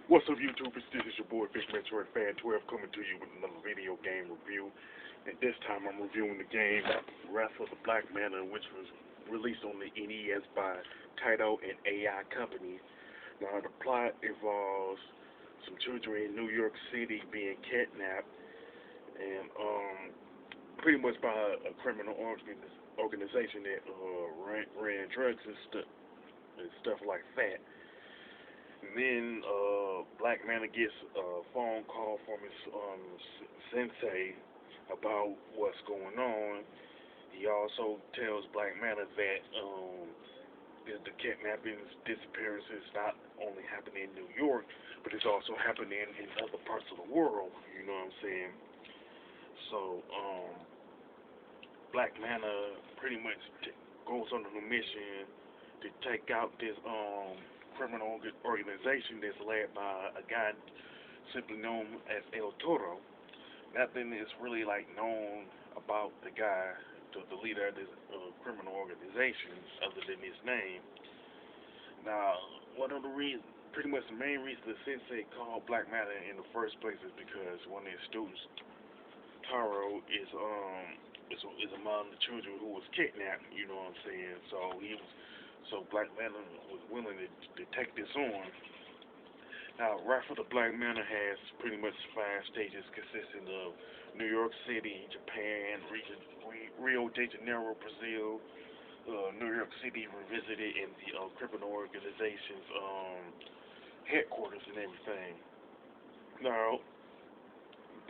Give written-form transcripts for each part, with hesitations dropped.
What's up, YouTubers? This is your boy Big Mentor Fan 12 coming to you with another video game review. And this time I'm reviewing the game Wrath of the Black Manta, which was released on the NES by Taito and AI Company. Now, the plot involves some children in New York City being kidnapped and pretty much by a criminal organization that ran drugs and stuff like that. And then Black Manta gets a phone call from his sensei about what's going on. He also tells Black Manta that the kidnappings, disappearances not only happening in New York, but it's also happening in other parts of the world. You know what I'm saying? So Black Manta pretty much goes on a mission to take out this criminal organization that's led by a guy simply known as El Toro. Nothing is really like known about the guy, the leader of this criminal organization, other than his name. Now, one of the reasons, pretty much the main reason the sensei called Black Manta in the first place is because one of his students, Taro, is among the children who was kidnapped. You know what I'm saying? So Black Manta was willing to take this on. Now, Wrath of the Black Manta has pretty much 5 stages consisting of New York City, Japan, Rio de Janeiro, Brazil, New York City revisited, and the criminal organization's headquarters and everything. Now,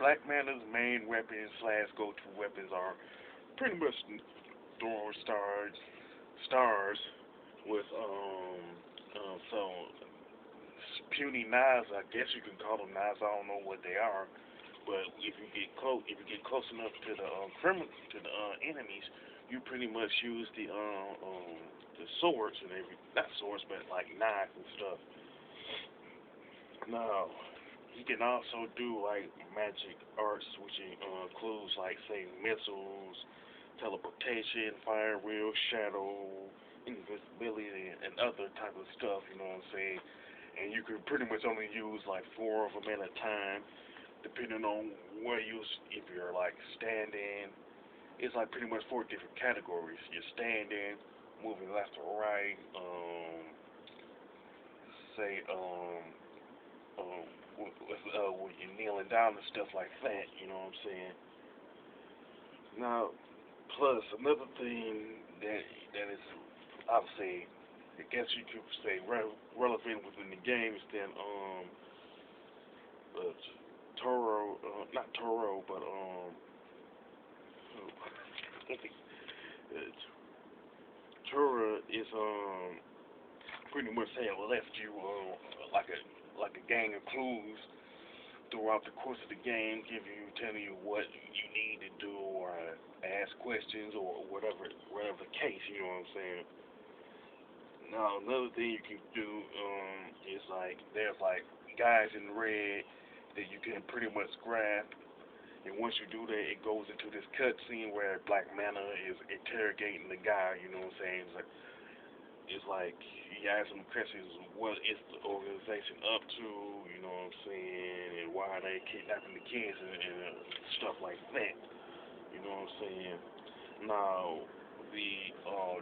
Black Manta's main weapons / go-to weapons are pretty much throwing stars with some puny knives. I guess you can call them knives. I don't know what they are, but if you get close enough to the enemies, you pretty much use the swords and not swords, but like knives and stuff. Now, you can also do like magic arts, which includes like say missiles, teleportation, fire wheel, shadow, invisibility, and other type of stuff. You know what I'm saying? And you can pretty much only use like 4 of them at a time, depending on where if you're like standing. It's like pretty much 4 different categories. You're standing, moving left or right, when you're kneeling down and stuff like that. You know what I'm saying? Now, plus another thing that is, I would say, I guess you could say relevant within the game is then Toro, not Toro, but Toro is pretty much saying left you like a gang of clues throughout the course of the game, telling you what you need to do or ask questions or whatever the case. You know what I'm saying? Now, another thing you can do is like there's like guys in red that you can pretty much grab, and once you do that, it goes into this cutscene where Black Manta is interrogating the guy. You know what I'm saying? It's like he asks him questions: what is the organization up to? You know what I'm saying? And why are they kidnapping the kids and stuff like that? You know what I'm saying? Now,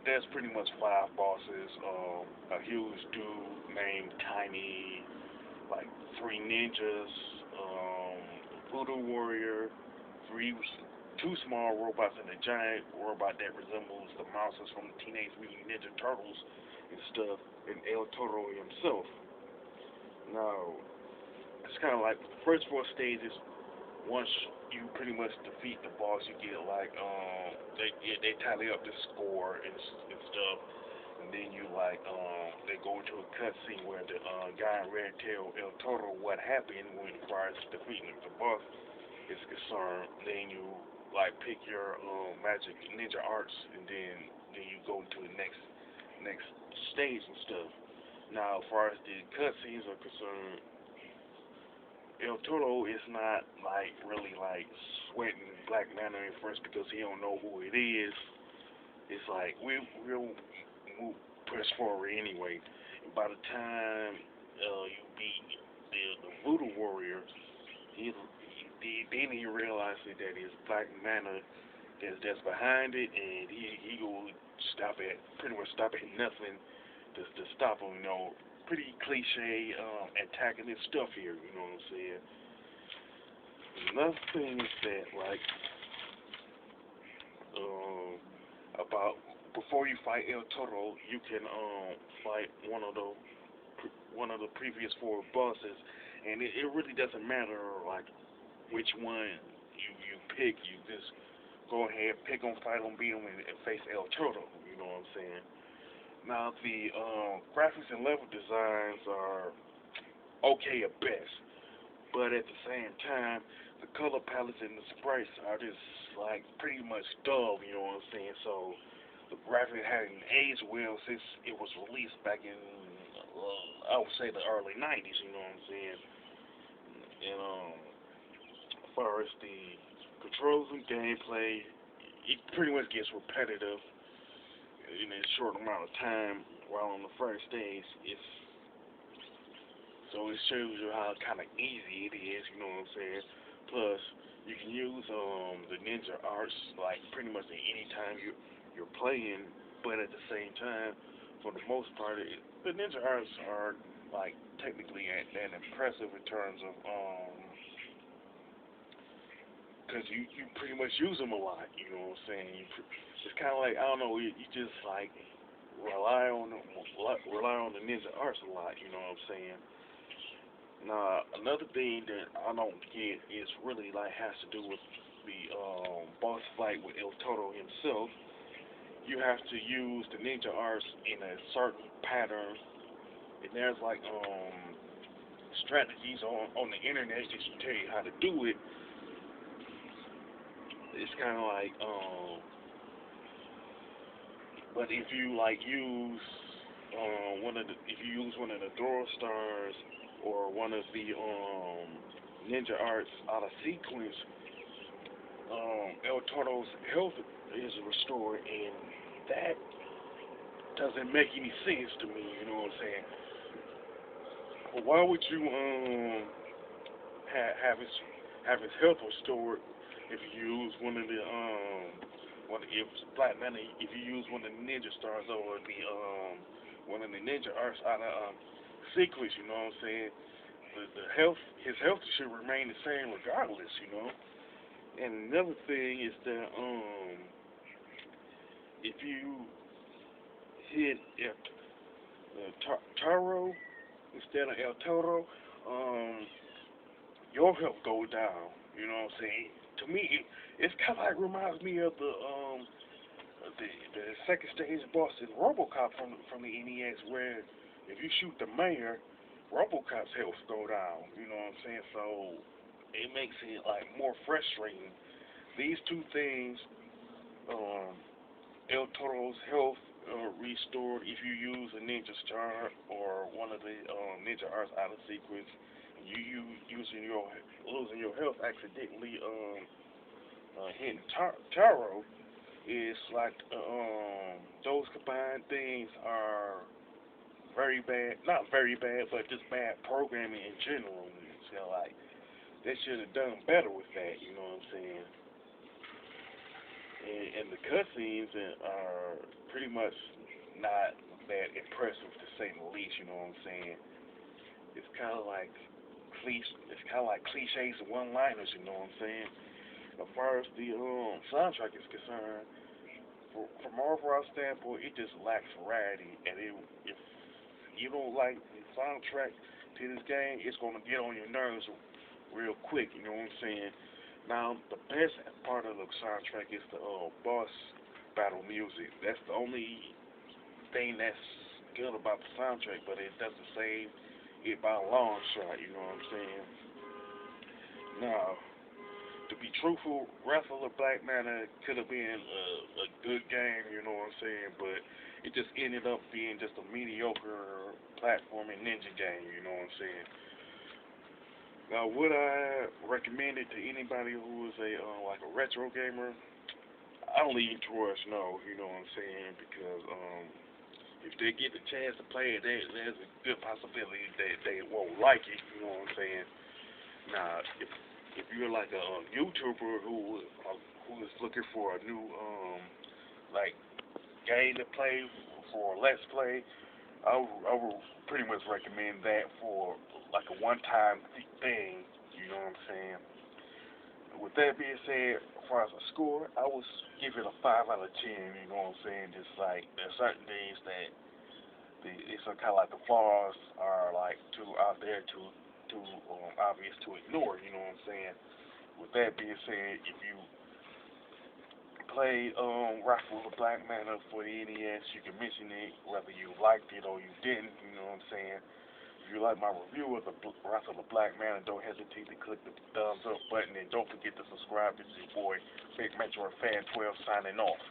there's pretty much 5 bosses. A huge dude named Tiny, like 3 ninjas, voodoo warrior, 2 small robots, and a giant robot that resembles the monsters from the Teenage Mutant Ninja Turtles and stuff, and El Toro himself. Now, it's kind of like the first 4 stages. Once you pretty much defeat the boss, you get like they tally up the score and stuff, and then you like they go into a cutscene where the guy in red tell El Toro what happened when prior to defeating the boss is concerned. Then you like pick your magic ninja arts, and then you go into the next stage and stuff. Now, as far as the cutscenes are concerned, El Toro is not like really like sweating Black Manta at first because he don't know who it is. It's like we'll push forward anyway. And by the time you beat the then he realized that it's Black Manta that's behind it, and he will stop at pretty much stop at nothing to stop him. You know, pretty cliche antagonist stuff here. You know what I'm saying? Another thing is that like um about before you fight El Toro, you can fight one of the previous four bosses, and it really doesn't matter like which one you pick. You just go ahead, pick them, fight them, beat them, and face El Toro. You know what I'm saying? Now the graphics and level designs are okay at best, but at the same time, the color palettes and the sprites are just like pretty much dull. You know what I'm saying? So the graphic hadn't aged well since it was released back in I would say the early '90s. You know what I'm saying? And as far as the controls and gameplay, it pretty much gets repetitive in a short amount of time. While on the first stage, it shows you how kind of easy it is. You know what I'm saying? Plus, you can use the ninja arts like pretty much at any time you're playing, but at the same time, for the most part, the ninja arts are like technically that impressive in terms of because you pretty much use them a lot. You know what I'm saying? It's kind of like I don't know. You just like rely on the ninja arts a lot. You know what I'm saying? Now another thing that I don't get is really like has to do with the boss fight with El Toro himself. You have to use the ninja arts in a certain pattern, and there's like strategies on the internet that you tell you how to do it. It's kind of like but if you like use if you use one of the Dora stars or one of the ninja arts out of sequence, El Toro's health is restored, and that doesn't make any sense to me. You know what I'm saying? But why would you have his health restored if you use one of the if Black Manta, if you use one of the ninja stars or the one of the ninja arts out of sequence? You know what I'm saying? His health should remain the same regardless. You know. And another thing is that if you hit Taro instead of El Toro, your health goes down. You know what I'm saying? To me, it's kind of like reminds me of the second stage boss in RoboCop from the NES, where if you shoot the mayor, RoboCop's health go down. You know what I'm saying? So it makes it like more frustrating. These two things, El Toro's health restored if you use a ninja star or one of the ninja arts out of sequence. You losing your health accidentally hitting Taro is like those combined things are very bad. Not very bad, but just bad programming in general. So like they should have done better with that. You know what I'm saying? And the cutscenes are pretty much not that impressive to say the least. You know what I'm saying? It's kind of like cliches and one-liners. You know what I'm saying? As far as the soundtrack is concerned, from our overall standpoint, it just lacks variety. And if you don't like the soundtrack to this game, it's gonna get on your nerves real quick. You know what I'm saying? Now, the best part of the soundtrack is the boss battle music. That's the only thing that's good about the soundtrack, but it doesn't save it by a long shot. You know what I'm saying? Now, to be truthful, Wrath of the Black Manta could have been a good game. You know what I'm saying? But it just ended up being just a mediocre platforming ninja game. You know what I'm saying? Now, would I recommend it to anybody who is like a retro gamer? I don't lean towards no, you know what I'm saying, because if they get the chance to play it, there's a good possibility that they won't like it, you know what I'm saying. Now, if you're like a YouTuber who is looking for a new like game to play for a Let's Play, I would pretty much recommend that for like a one-time thing. You know what I'm saying? With that being said, as far as a score, I would give it a 5 out of 10. You know what I'm saying? Just like there's certain things that it's kind of like the flaws are like too out there, too obvious to ignore. You know what I'm saying? With that being said, if you play Rifle of Black Manta for the NES, you can mention it whether you liked it or you didn't. You know what I'm saying? If you like my review of the Rifle of Black Manta, don't hesitate to click the thumbs up button, and don't forget to subscribe. This is your boy Big Metro Fan 12 signing off.